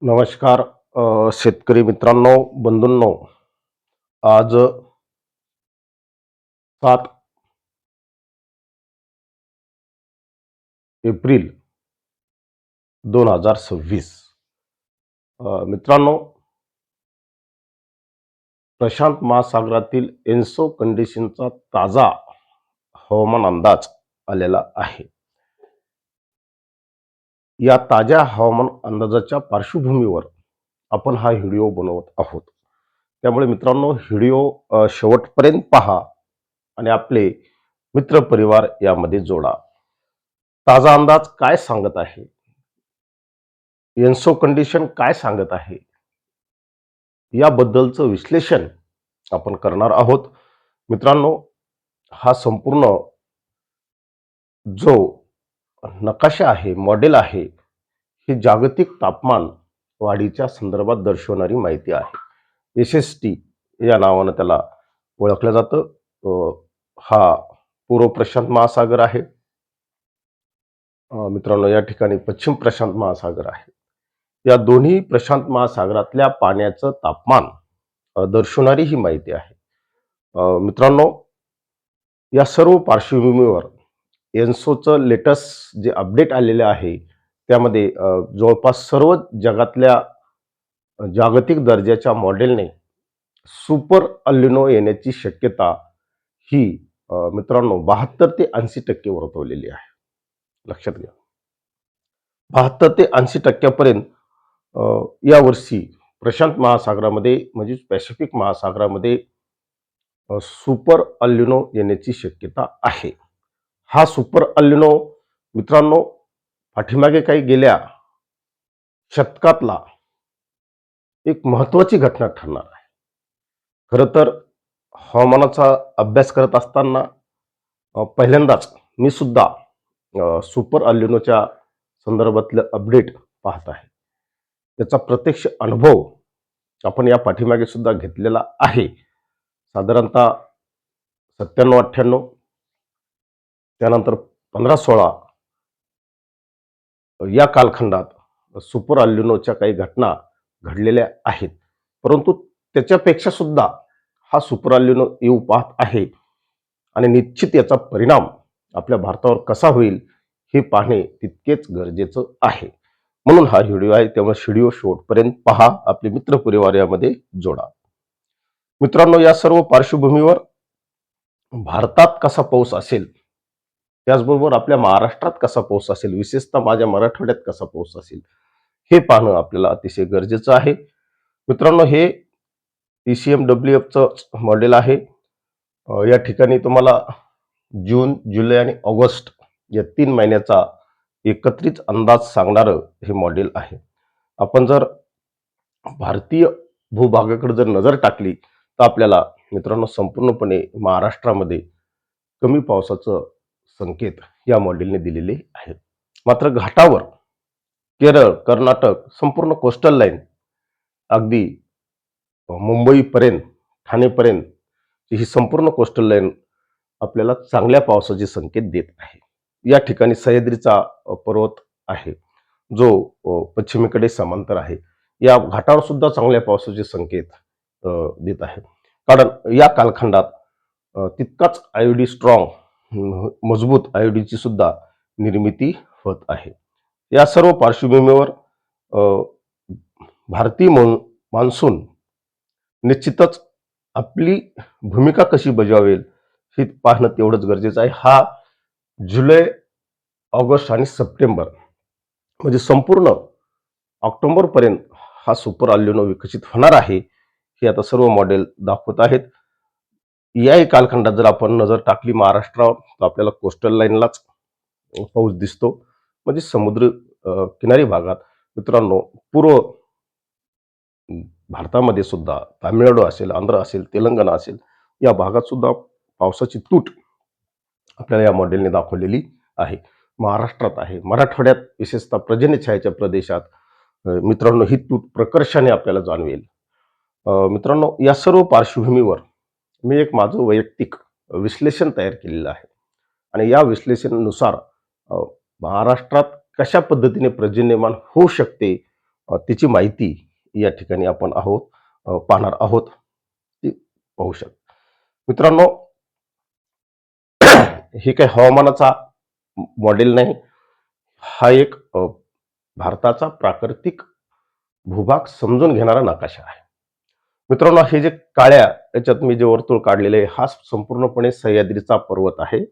नमस्कार शेतकरी मित्रांनो, बंधूंनो. आज 7 एप्रिल 2026. मित्रांनो, प्रशांत महासागरातील एन्सो कंडिशनचा ताजा हवामान अंदाज आलेला आहे. या ताज्या हवामान अंदाजाच्या पार्श्वभूमीवर आपण हा व्हिडिओ बनवत आहोत. त्यामुळे मित्रांनो, व्हिडिओ शेवटपर्यंत पहा आणि आपले मित्रपरिवार यामध्ये जोडा. ताजा अंदाज काय सांगत आहे, एन्सो कंडिशन काय सांगत आहे, याबद्दलचं विश्लेषण आपण करणार आहोत. मित्रांनो, हा संपूर्ण जो नकाशा आहे, मॉडेल आहे, ही जागतिक तापमान वाढीच्या संदर्भात दर्शवणारी माहिती आहे. SST या नावानं त्याला ओळखलं जातं. हा पूर्व प्रशांत महासागर आहे. मित्रांनो, या ठिकाणी पश्चिम प्रशांत महासागर आहे. या दोन्ही प्रशांत महासागरातल्या पाण्याचं तापमान दर्शवणारी ही माहिती आहे. मित्रांनो, या सर्व पार्श्वभूमीवर एन्सोचं लेटेस्ट जे अपडेट आलेले आहे त्यामध्ये जवळपास सर्व जगातल्या जागतिक दर्जाच्या मॉडेलने सुपर अल्निनो येण्याची शक्यता ही मित्रांनो 72 ते 80% वर्तवलेली आहे. लक्षात घ्या, 72 ते 80% यावर्षी प्रशांत महासागरामध्ये म्हणजे पॅसिफिक महासागरामध्ये सुपर अल्निनो येण्याची शक्यता आहे. हा सुपर अल्निनो मित्रांनो पाठीमागे काही गेल्या शतकातला एक महत्वाची घटना ठरणार आहे. खरं तर हवामानाचा अभ्यास करत असताना पहिल्यांदाच मी सुद्धा सुपर अल्निनोच्या संदर्भातलं अपडेट पाहत आहे. त्याचा प्रत्यक्ष अनुभव आपण या पाठीमागे सुद्धा घेतलेला आहे. साधारणतः 97-98, त्यानंतर 15-16 या कालखंडात सुपर अल्निनोच्या काही घटना घडलेल्या आहेत. परंतु त्याच्यापेक्षा सुद्धा हा सुपर अल्निनो येऊ पाहत आहे आणि निश्चित याचा परिणाम आपल्या भारतावर कसा होईल हे पाहणे तितकेच गरजेचं आहे. म्हणून हा व्हिडिओ आहे. त्यामुळे व्हिडिओ शेवटपर्यंत पहा, आपले मित्रपरिवार यामध्ये जोडा. मित्रांनो, या सर्व पार्श्वभूमीवर भारतात कसा पाऊस असेल, त्याचबरोबर आपल्या महाराष्ट्रात कसा पाऊस असेल, विशेषतः माझ्या मराठवाड्यात कसा पाऊस असेल, हे पाहणं आपल्याला अतिशय गरजेचं आहे. मित्रांनो, हे ECMWFचं मॉडेल आहे. या ठिकाणी तुम्हाला जून, जुलै आणि ऑगस्ट या 3 महिन्याचा एकत्रित अंदाज सांगणारं हे मॉडेल आहे. आपण जर भारतीय भूभागाकडे जर नजर टाकली तर आपल्याला मित्रांनो संपूर्णपणे महाराष्ट्रामध्ये कमी पावसाचं संकेत या मॉडेलने दिलेले आहेत. मात्र घाटावर केरळ, कर्नाटक, संपूर्ण कोस्टल लाईन अगदी मुंबईपर्यंत, ठाणेपर्यंत ही संपूर्ण कोस्टल लाईन आपल्याला चांगल्या पावसाचे संकेत देत आहे. या ठिकाणी सह्याद्रीचा पर्वत आहे जो पश्चिमेकडे समांतर आहे. या घाटावर सुद्धा चांगल्या पावसाचे संकेत देत आहे. कारण या कालखंडात तितकाच आयोडी स्ट्रॉंग मजबूत आयोडीची सुद्धा निर्मिती होत आहे. या सर्व पार्श्वभूमीवर भारतीय मान्सून निश्चितच आपली भूमिका कशी बजावेल हे पाहणं तेवढंच गरजेचं आहे. हा जुलै, ऑगस्ट आणि सप्टेंबर म्हणजे संपूर्ण ऑक्टोबरपर्यंत हा सुपर अल्निनो विकसित होणार आहे, हे आता सर्व मॉडेल दाखवत आहेत. याही कालखंडात जर आपण नजर टाकली महाराष्ट्रावर तर आपल्याला कोस्टल लाईनलाच पाऊस दिसतो. म्हणजे समुद्र किनारी भागात मित्रांनो पूर्व भारतामध्ये सुद्धा तामिळनाडू असेल, आंध्र असेल, तेलंगणा असेल, या भागात सुद्धा पावसाची तूट आपल्याला या मॉडेलने दाखवलेली आहे. महाराष्ट्रात आहे, मराठवाड्यात विशेषतः पर्जन्यछायेच्या प्रदेशात मित्रांनो ही तूट प्रकर्षाने आपल्याला जाणवेल. मित्रांनो, या सर्व पार्श्वभूमीवर मी एक माझं वैयक्तिक विश्लेषण तयार केलेलं आहे आणि या विश्लेषणानुसार महाराष्ट्रात कशा पद्धतीने पर्जन्यमान होऊ शकते तिची माहिती या ठिकाणी आपण पाहणार आहोत. ती पाहू शकता. मित्रांनो, हे काही हवामानाचा मॉडेल नाही. हा एक भारताचा प्राकृतिक भूभाग समजून घेणारा नकाशा आहे. मित्रांनो, हे जे काळ्या याच्यात मी जे वर्तुळ काढलेले आहे, हा संपूर्णपणे सह्याद्रीचा पर्वत आहे.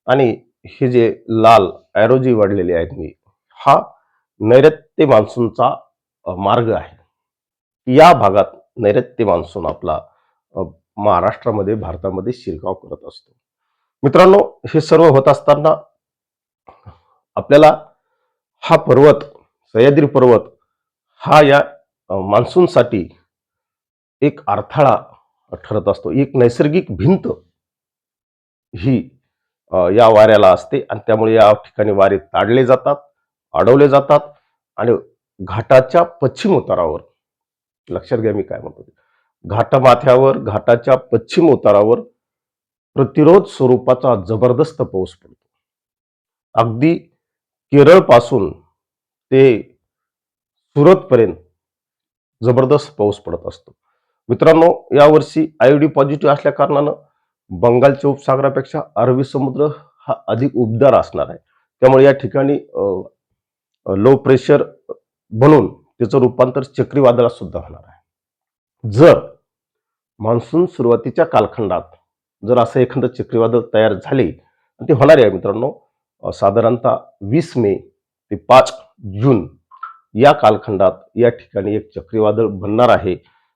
आणि हे जे लाल ॲरो जी वाढलेले आहेत मी, हा नैऋत्य मान्सूनचा मार्ग आहे. या भागात नैऋत्य मान्सून आपला अ, महाराष्ट्रामध्ये, भारतामध्ये शिरकाव करत असतो. मित्रांनो, हे सर्व होत असताना आपल्याला हा पर्वत, सह्याद्री पर्वत, हा या मान्सूनसाठी एक अडथळा ठरत असतो. एक नैसर्गिक भिंत ही या वाऱ्याला असते आणि त्यामुळे या ठिकाणी वारे ताडले जातात, अडवले जातात आणि घाटाच्या पश्चिम उतारावर, लक्षात घ्या मी काय म्हणतो ते. घाटमाथ्यावर, घाटाच्या पश्चिम उतारावर प्रतिरोध स्वरूपाचा जबरदस्त पाऊस पडतो. अगदी केरळपासून ते सुरतपर्यंत जबरदस्त पाऊस पडत असतो. मित्रांनो, यावर्षी आयओडी पॉझिटिव्ह असल्या कारणानं बंगालच्या उपसागरापेक्षा अरबी समुद्र हा अधिक उबदार असणार आहे. त्यामुळे या ठिकाणी लो प्रेशर बनून त्याचं रूपांतर चक्रीवादळात सुद्धा होणार आहे. जर मान्सून सुरुवातीच्या कालखंडात जर असं एखादं चक्रीवादळ तयार झाले, आणि ते होणार आहे मित्रांनो, साधारणतः 20 मे ते 5 जून या कालखंडात या ठिकाणी एक चक्रीवादळ बनणार आहे.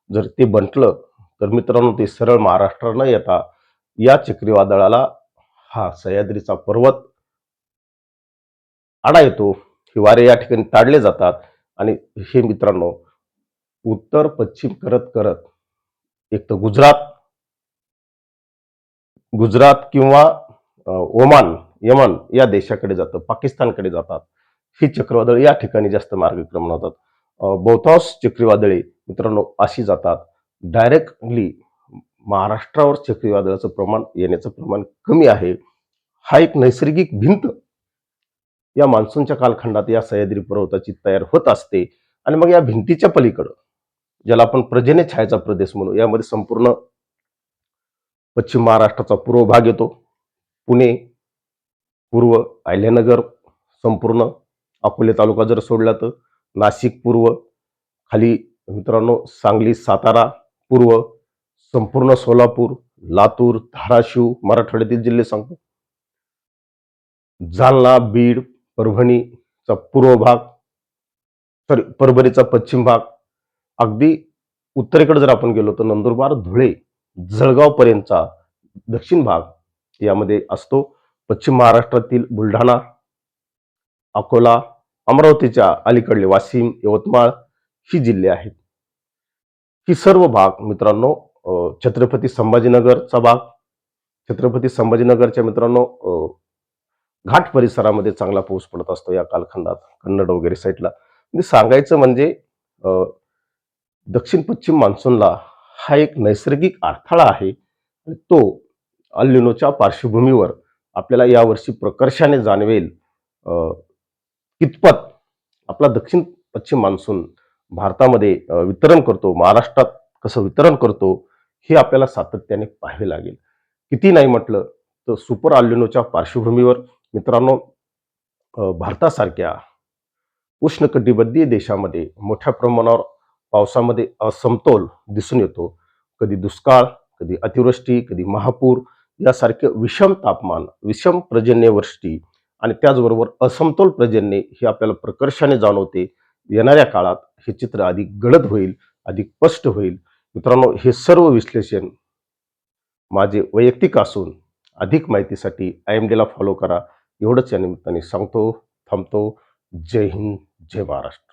जर ते बनलं तर मित्रांनो, ते सरळ महाराष्ट्र न येता या चक्रीवादळाला हा सह्याद्रीचा पर्वत आडा येतो. हे वारे या ठिकाणी ताडले जातात आणि हे मित्रांनो, उत्तर पश्चिम करत करत एक तर गुजरात किंवा ओमान, यमन या देशाकडे जातं, पाकिस्तानकडे जातात. ही चक्रीवादळ या ठिकाणी जास्त मार्गक्रमण होतात. बहुतांश चक्रीवादळे मित्रांनो अशी जातात, डायरेक्टली महाराष्ट्रावर चक्रीवादळाचं प्रमाण येण्याचं प्रमाण कमी आहे. हा एक नैसर्गिक भिंत या मान्सूनच्या कालखंडात या सह्याद्री पर्वताची तयार होत असते. आणि मग या भिंतीच्या पलीकडं, ज्याला आपण पर्जन्य छायाचा प्रदेश म्हणू, यामध्ये संपूर्ण पश्चिम महाराष्ट्राचा पूर्व भाग येतो. पुणे, पूर्व अहिल्यानगर, संपूर्ण अकोले तालुका जर सोडला तर नाशिक पूर्व, खाली मित्रांनो सांगली, सातारा पूर्व, संपूर्ण सोलापूर, लातूर, धाराशिव, मराठवाड्यातील जिल्हे सांगतो, जालना, बीड, परभणीचा पूर्व भाग, परभणीचा पश्चिम भाग, अगदी उत्तरेकडे जर आपण गेलो तर नंदुरबार, धुळे, जळगाव पर्यंतचा दक्षिण भाग यामध्ये असतो. पश्चिम महाराष्ट्रातील बुलढाणा, अकोला, अमरावतीच्या अलीकडले वाशिम, यवतमाळ ही जिल्हे आहेत. ही सर्व भाग मित्रांनो, छत्रपती संभाजीनगरचा भाग, छत्रपती संभाजीनगरच्या मित्रांनो घाट परिसरामध्ये चांगला पाऊस पडत असतो या कालखंडात, कन्नड वगैरे साईडला. म्हणजे सांगायचं म्हणजे दक्षिण पश्चिम मान्सूनला हा एक नैसर्गिक अडथळा आहे. तो अल निनोच्या पार्श्वभूमीवर आपल्याला यावर्षी प्रकर्षाने जाणवेल. कितपत आपला दक्षिण पश्चिम मान्सून भारतामध्ये वितरण करतो, महाराष्ट्रात कसं वितरण करतो, हे आपल्याला सातत्याने पाहावे लागेल. किती नाही म्हटलं तर सुपर अल निनोच्या पार्श्वभूमीवर मित्रांनो, भारतासारख्या उष्णकटिबंधीय देशामध्ये मोठ्या प्रमाणावर पावसामध्ये असमतोल दिसून येतो. कधी दुष्काळ, कधी अतिवृष्टी, कधी महापूर यासारखे विषम तापमान, विषम पर्जन्यवृष्टी आणि त्याचबरोबर असमतोल पर्जन्य हे आपल्याला प्रकर्षाने जाणवते. येणाऱ्या काळात हे चित्र अधिक गडद होईल, अधिक स्पष्ट होईल. मित्रांनो, हे सर्व विश्लेषण माझे वैयक्तिक असून अधिक माहितीसाठी IMDला फॉलो करा. एवढंच या निमित्ताने सांगतो, थांबतो. जय हिंद, जय महाराष्ट्र.